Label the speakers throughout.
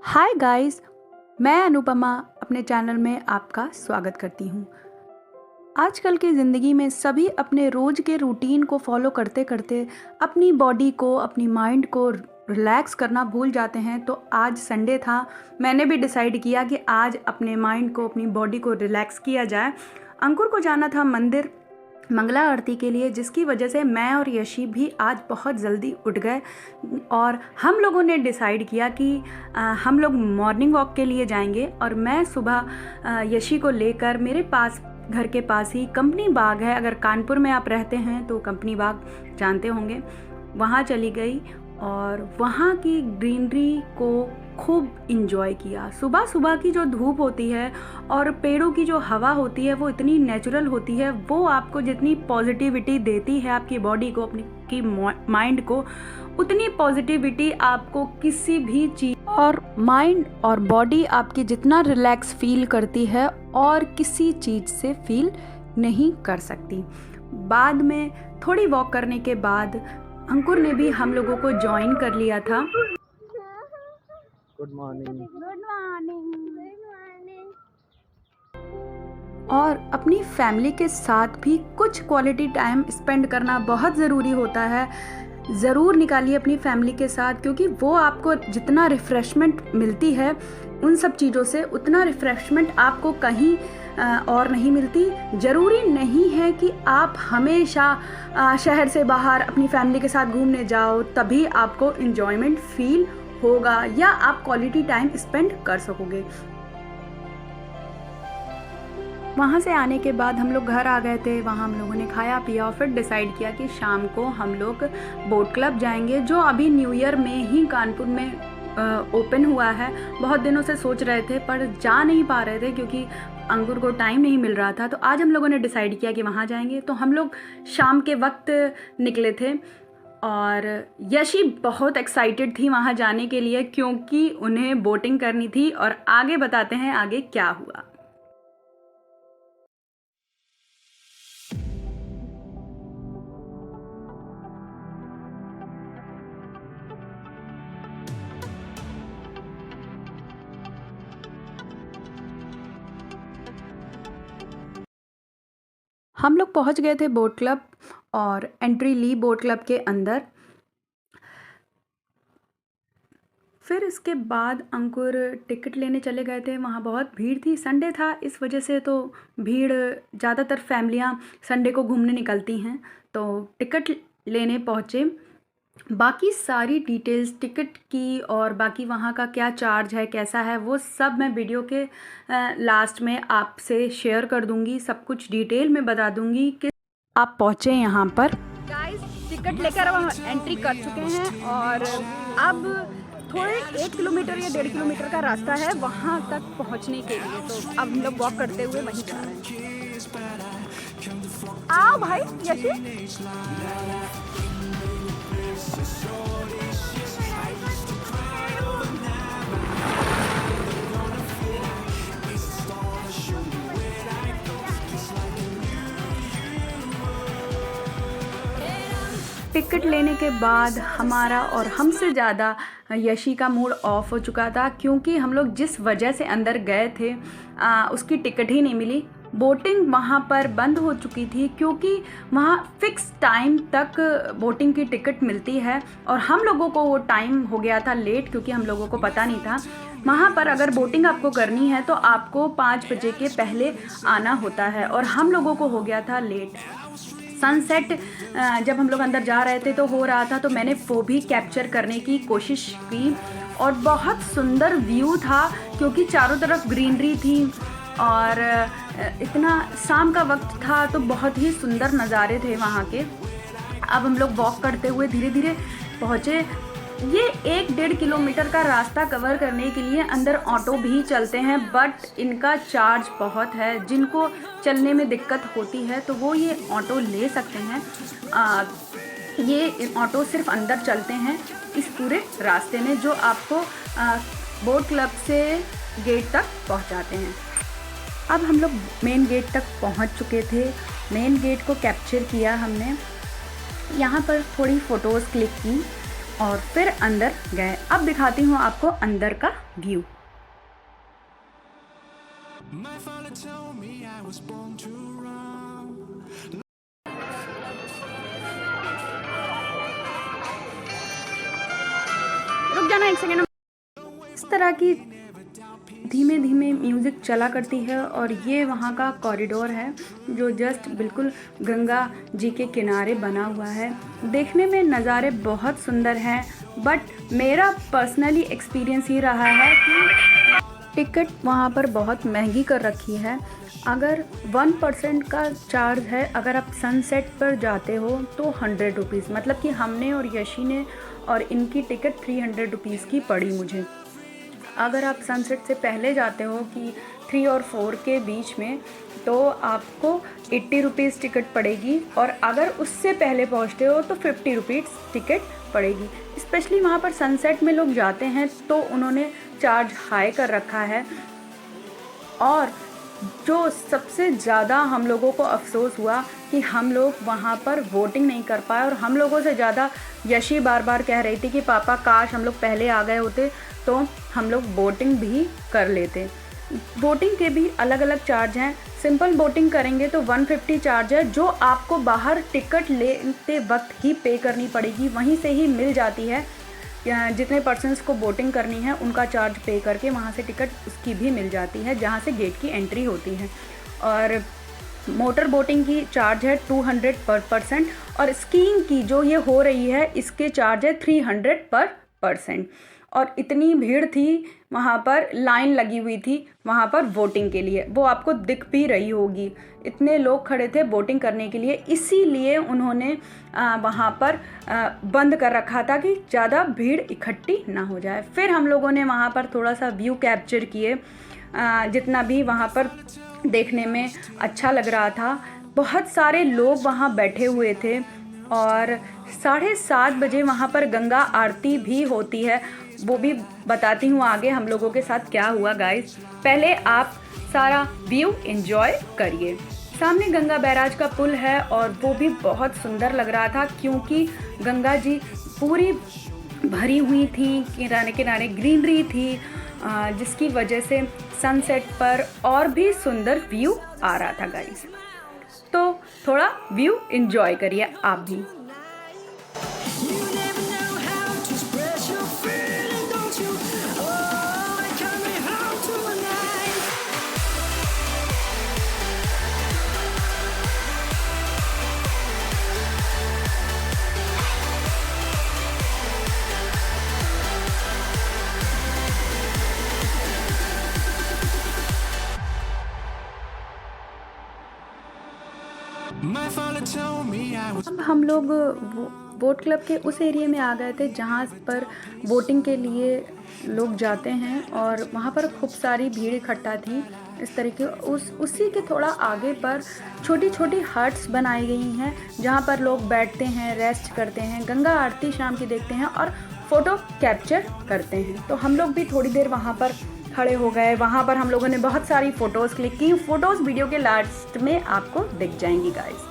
Speaker 1: Hi guys, मैं अनुपमा अपने channel में आपका स्वागत करती हूँ। आजकल की ज़िंदगी में सभी अपने रोज़ के रूटीन को फॉलो करते करते अपनी बॉडी को, अपनी माइंड को रिलैक्स करना भूल जाते हैं। तो आज संडे था, मैंने भी डिसाइड किया कि आज अपने माइंड को, अपनी बॉडी को रिलैक्स किया जाए। अंकुर को जाना था मंदिर मंगला आरती के लिए, जिसकी वजह से मैं और यशी भी आज बहुत जल्दी उठ गए और हम लोगों ने डिसाइड किया कि हम लोग मॉर्निंग वॉक के लिए जाएंगे। और मैं सुबह यशी को लेकर मेरे पास, घर के पास ही कंपनी बाग है, अगर कानपुर में आप रहते हैं तो कंपनी बाग जानते होंगे, वहाँ चली गई और वहाँ की ग्रीनरी को खूब इंजॉय किया। सुबह सुबह की जो धूप होती है और पेड़ों की जो हवा होती है वो इतनी नेचुरल होती है, वो आपको जितनी पॉजिटिविटी देती है आपकी बॉडी को, अपनी की माइंड को, उतनी पॉजिटिविटी आपको किसी भी चीज़ और माइंड और बॉडी आपकी जितना रिलैक्स फील करती है और किसी चीज़ से फील नहीं कर सकती। बाद में थोड़ी वॉक करने के बाद अंकुर ने भी हम लोगों को ज्वाइन कर लिया था।
Speaker 2: Good morning.
Speaker 1: और अपनी फैमिली के साथ भी कुछ क्वालिटी टाइम स्पेंड करना बहुत ज़रूरी होता है। ज़रूर निकालिए अपनी फैमिली के साथ, क्योंकि वो आपको जितना रिफ़्रेशमेंट मिलती है उन सब चीज़ों से, उतना रिफ़्रेशमेंट आपको कहीं और नहीं मिलती। ज़रूरी नहीं है कि आप हमेशा शहर से बाहर अपनी फैमिली के साथ घूमने जाओ तभी आपको इन्जॉयमेंट फील होगा या आप क्वालिटी टाइम स्पेंड कर सकोगे। वहाँ से आने के बाद हम लोग घर आ गए थे। वहाँ हम लोगों ने खाया पिया और फिर डिसाइड किया कि शाम को हम लोग बोट क्लब जाएंगे, जो अभी न्यू ईयर में ही कानपुर में ओपन हुआ है। बहुत दिनों से सोच रहे थे पर जा नहीं पा रहे थे क्योंकि अंकुर को टाइम नहीं मिल रहा था। तो आज हम लोगों ने डिसाइड किया कि वहाँ जाएंगे। तो हम लोग शाम के वक्त निकले थे और यशी बहुत एक्साइटेड थी वहाँ जाने के लिए, क्योंकि उन्हें बोटिंग करनी थी। और आगे बताते हैं आगे क्या हुआ। हम लोग पहुंच गए थे बोट क्लब और एंट्री ली बोट क्लब के अंदर। फिर इसके बाद अंकुर टिकट लेने चले गए थे। वहाँ बहुत भीड़ थी, संडे था इस वजह से। तो भीड़, ज़्यादातर फैमिलियाँ संडे को घूमने निकलती हैं, तो टिकट लेने पहुँचे। बाकी सारी डिटेल्स टिकट की और बाकी वहाँ का क्या चार्ज है, कैसा है, वो सब मैं वीडियो के लास्ट में आपसे शेयर कर दूँगी। सब कुछ डिटेल में बता दूँगी कि आप पहुँचे यहाँ पर।
Speaker 3: गाइस, टिकट लेकर हम एंट्री कर चुके हैं और अब थोड़े 1 किलोमीटर या 1.5 किलोमीटर का रास्ता है वहाँ तक पहुँचने के लिए। तो अब हम लोग वॉक करते हुए वहीं जा रहे हैं। आओ भाई यशी।
Speaker 1: टिकट लेने के बाद हमारा और हमसे ज़्यादा यशी का मूड ऑफ हो चुका था, क्योंकि हम लोग जिस वजह से अंदर गए थे उसकी टिकट ही नहीं मिली। बोटिंग वहाँ पर बंद हो चुकी थी, क्योंकि वहाँ फ़िक्स टाइम तक बोटिंग की टिकट मिलती है और हम लोगों को वो टाइम हो गया था लेट, क्योंकि हम लोगों को पता नहीं था। वहाँ पर अगर बोटिंग आपको करनी है तो आपको 5 बजे के पहले आना होता है और हम लोगों को हो गया था लेट। सनसेट जब हम लोग अंदर जा रहे थे तो हो रहा था, तो मैंने वो भी कैप्चर करने की कोशिश की और बहुत सुंदर व्यू था, क्योंकि चारों तरफ ग्रीनरी थी और इतना शाम का वक्त था तो बहुत ही सुंदर नज़ारे थे वहाँ के। अब हम लोग वॉक करते हुए धीरे धीरे पहुँचे। ये 1-1.5 किलोमीटर का रास्ता कवर करने के लिए अंदर ऑटो भी चलते हैं, बट इनका चार्ज बहुत है। जिनको चलने में दिक्कत होती है तो वो ये ऑटो ले सकते हैं। ये ऑटो सिर्फ अंदर चलते हैं इस पूरे रास्ते में, जो आपको बोट क्लब से गेट तक पहुंचाते हैं। अब हम लोग मेन गेट तक पहुंच चुके थे। मेन गेट को कैप्चर किया हमने, यहाँ पर थोड़ी फ़ोटोज़ क्लिक की और फिर अंदर गए। अब दिखाती हूँ आपको अंदर का व्यू।
Speaker 3: रुक जाना एक सेकेंड।
Speaker 1: इस तरह की धीमे धीमे म्यूज़िक चला करती है और ये वहाँ का कॉरिडोर है जो जस्ट बिल्कुल गंगा जी के किनारे बना हुआ है। देखने में नज़ारे बहुत सुंदर हैं, बट मेरा पर्सनली एक्सपीरियंस ये रहा है कि टिकट वहाँ पर बहुत महंगी कर रखी है। अगर 1% का चार्ज है, अगर आप सनसेट पर जाते हो तो 100 रुपीज़, मतलब कि हमने और यशी ने और इनकी टिकट 300 रुपीज़ की पड़ी मुझे। अगर आप सनसेट से पहले जाते हो कि 3 और 4 के बीच में, तो आपको 80 रुपीज़ टिकट पड़ेगी, और अगर उससे पहले पहुंचते हो तो 50 रुपीज़ टिकट पड़ेगी। स्पेशली वहाँ पर सनसेट में लोग जाते हैं तो उन्होंने चार्ज हाई कर रखा है। और जो सबसे ज़्यादा हम लोगों को अफसोस हुआ कि हम लोग वहाँ पर वोटिंग नहीं कर पाए, और हम लोगों से ज़्यादा यशी बार बार कह रही थी कि पापा काश हम लोग पहले आ गए होते तो हम लोग वोटिंग भी कर लेते। वोटिंग के भी अलग अलग चार्ज हैं। सिंपल वोटिंग करेंगे तो 150 चार्ज है, जो आपको बाहर टिकट लेते वक्त ही पे करनी पड़ेगी, वहीं से ही मिल जाती है। जितने पर्सन्स को वोटिंग करनी है उनका चार्ज पे करके वहाँ से टिकट उसकी भी मिल जाती है, जहाँ से गेट की एंट्री होती है। और मोटर बोटिंग की चार्ज है 200 पर पर्सन, और स्कीइंग की जो ये हो रही है इसके चार्ज है 300 पर पर्सन। और इतनी भीड़ थी वहाँ पर, लाइन लगी हुई थी वहाँ पर वोटिंग के लिए, वो आपको दिख भी रही होगी। इतने लोग खड़े थे वोटिंग करने के लिए, इसीलिए उन्होंने वहाँ पर बंद कर रखा था कि ज़्यादा भीड़ इकट्ठी ना हो जाए। फिर हम लोगों ने वहाँ पर थोड़ा सा व्यू कैप्चर किए, जितना भी वहाँ पर देखने में अच्छा लग रहा था। बहुत सारे लोग वहाँ बैठे हुए थे, और 7:30 बजे वहाँ पर गंगा आरती भी होती है। वो भी बताती हूँ आगे हम लोगों के साथ क्या हुआ गाइस। पहले आप सारा व्यू एंजॉय करिए। सामने गंगा बैराज का पुल है, और वो भी बहुत सुंदर लग रहा था क्योंकि गंगा जी पूरी भरी हुई थी, किनारे किनारे ग्रीनरी थी, जिसकी वजह से सनसेट पर और भी सुंदर व्यू आ रहा था गाइस। तो थोड़ा व्यू एंजॉय करिए आप भी। अब हम लोग बोट क्लब के उस एरिया में आ गए थे जहाँ पर बोटिंग के लिए लोग जाते हैं, और वहाँ पर खूब सारी भीड़ इकट्ठा थी। इस तरीके उसी के थोड़ा आगे पर छोटी छोटी हट्स बनाई गई हैं जहाँ पर लोग बैठते हैं, रेस्ट करते हैं, गंगा आरती शाम की देखते हैं और फ़ोटो कैप्चर करते हैं। तो हम लोग भी थोड़ी देर वहाँ पर खड़े हो गए। वहाँ पर हम लोगों ने बहुत सारी फ़ोटोज़ क्लिक की। फ़ोटोज़ वीडियो के लास्ट में आपको दिख जाएंगी गाइस।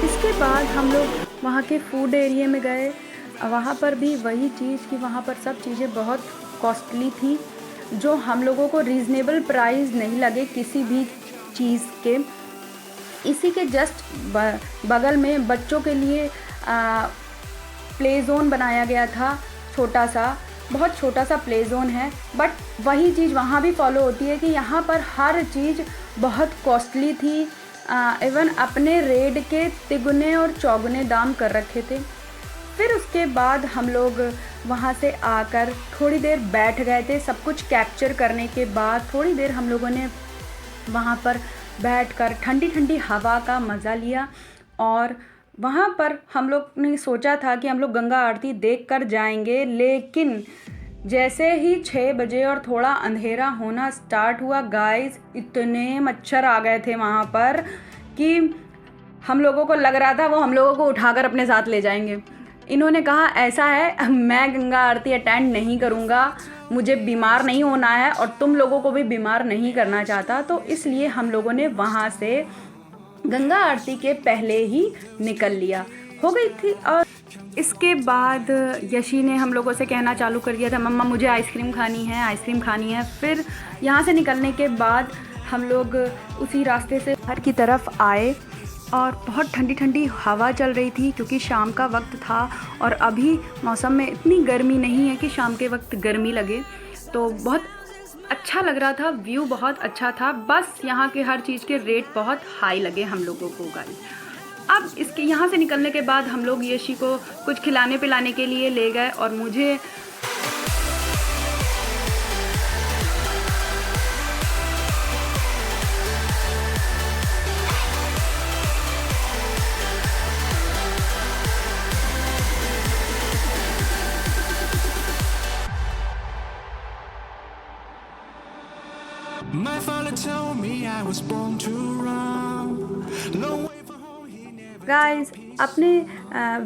Speaker 1: इसके बाद हम लोग वहाँ के फूड एरिया में गए। वहाँ पर भी वही चीज़ कि वहाँ पर सब चीज़ें बहुत कॉस्टली थी, जो हम लोगों को रीज़नेबल प्राइस नहीं लगे किसी भी चीज़ के। इसी के जस्ट बगल में बच्चों के लिए प्ले ज़ोन बनाया गया था, छोटा सा, बहुत छोटा सा प्ले ज़ोन है। बट वही चीज़ वहाँ भी फॉलो होती है कि यहाँ पर हर चीज़ बहुत कॉस्टली थी। इवन अपने रेट के तिगुने और चौगुने दाम कर रखे थे। फिर उसके बाद हम लोग वहाँ से आकर थोड़ी देर बैठ गए थे। सब कुछ कैप्चर करने के बाद थोड़ी देर हम लोगों ने वहाँ पर बैठकर ठंडी ठंडी हवा का मज़ा लिया। और वहाँ पर हम लोग ने सोचा था कि हम लोग गंगा आरती देख कर जाएंगे, लेकिन जैसे ही 6 बजे और थोड़ा अंधेरा होना स्टार्ट हुआ गाइस, इतने मच्छर आ गए थे वहाँ पर कि हम लोगों को लग रहा था वो हम लोगों को उठाकर अपने साथ ले जाएंगे। इन्होंने कहा ऐसा है, मैं गंगा आरती अटेंड नहीं करूँगा, मुझे बीमार नहीं होना है और तुम लोगों को भी बीमार नहीं करना चाहता, तो इसलिए हम लोगों ने वहाँ से गंगा आरती के पहले ही निकल लिया। हो गई थी। और इसके बाद यशी ने हम लोगों से कहना चालू कर दिया था, मम्मा मुझे आइसक्रीम खानी है, आइसक्रीम खानी है। फिर यहाँ से निकलने के बाद हम लोग उसी रास्ते से घर की तरफ आए और बहुत ठंडी ठंडी हवा चल रही थी क्योंकि शाम का वक्त था और अभी मौसम में इतनी गर्मी नहीं है कि शाम के वक्त गर्मी लगे। तो बहुत अच्छा लग रहा था, व्यू बहुत अच्छा था। बस यहाँ के हर चीज़ के रेट बहुत हाई लगे हम लोगों को गाइस। अब इसके यहाँ से निकलने के बाद हम लोग यशी को कुछ खिलाने पिलाने के लिए ले गए और मुझे
Speaker 4: My father told me I was born to run. No way for home, he never.
Speaker 1: Guys अपने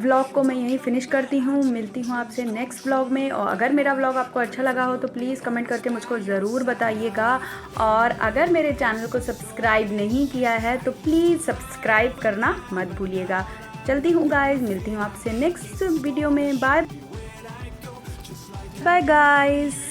Speaker 1: व्लॉग को मैं यहीं फिनिश करती हूँ। मिलती हूँ आपसे नेक्स्ट व्लॉग में। और अगर मेरा व्लॉग आपको अच्छा लगा हो तो प्लीज़ कमेंट करके मुझको ज़रूर बताइएगा। और अगर मेरे चैनल को सब्सक्राइब नहीं किया है तो प्लीज़ सब्सक्राइब करना मत भूलिएगा। चलती हूँ गाइस, मिलती हूँ आपसे नेक्स्ट वीडियो में। Bye bye guys.